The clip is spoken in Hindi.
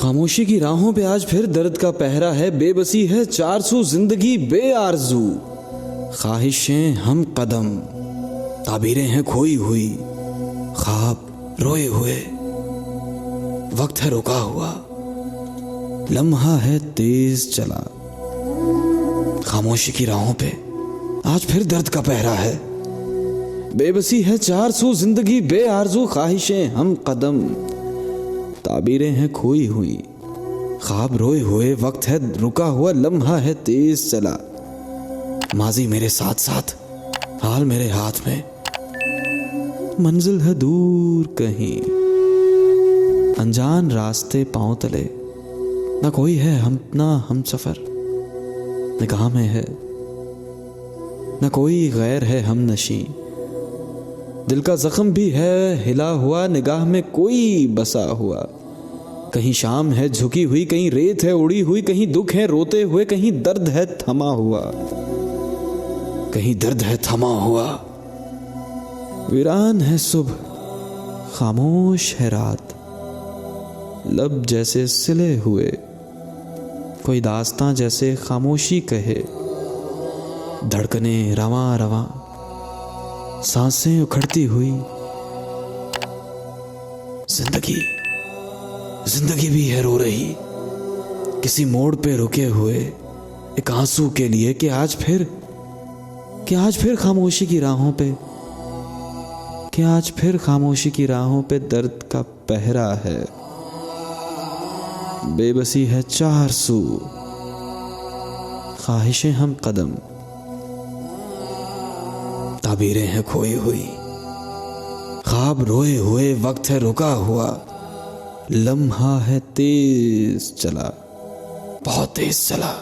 खामोशी की राहों पे आज फिर दर्द का पहरा है, बेबसी है चारसू जिंदगी बेआरजू, ख्वाहिशें हम कदम, ताबीरें हैं खोई हुई, ख्वाब रोए हुए, वक्त है रुका हुआ, लम्हा है तेज चला। खामोशी की राहों पे आज फिर दर्द का पहरा है, बेबसी है चारसू जिंदगी बेआरजू, ख्वाहिशें हम कदम, ताबीरें हैं खोई हुई, ख्वाब रोए हुए, वक्त है रुका हुआ, लम्हा है तेज चला। माजी मेरे साथ साथ, हाल मेरे हाथ में, मंजिल है दूर कहीं, अनजान रास्ते पांव तले, ना कोई है हम सफर, निगाह में है ना कोई गैर है हम नशी, दिल का जख्म भी है हिला हुआ, निगाह में कोई बसा हुआ, कहीं शाम है झुकी हुई, कहीं रेत है उड़ी हुई, कहीं दुख है रोते हुए, कहीं दर्द है थमा हुआ, कहीं दर्द है थमा हुआ। वीरान है सुबह, खामोश है रात, लब जैसे सिले हुए, कोई दास्तां जैसे खामोशी कहे, धड़कने रवां रवां, सांसें उखड़ती हुई। जिंदगी भी है रो रही, किसी मोड़ पे रुके हुए एक आंसू के लिए, कि आज फिर खामोशी की राहों पे, कि आज फिर खामोशी की राहों पे दर्द का पहरा है, बेबसी है चार सू, ख्वाहिशें हम कदम, ताबीरें हैं खोई हुई, ख्वाब रोए हुए, वक्त है रुका हुआ, लम्हा है तेज चला, बहुत तेज चला।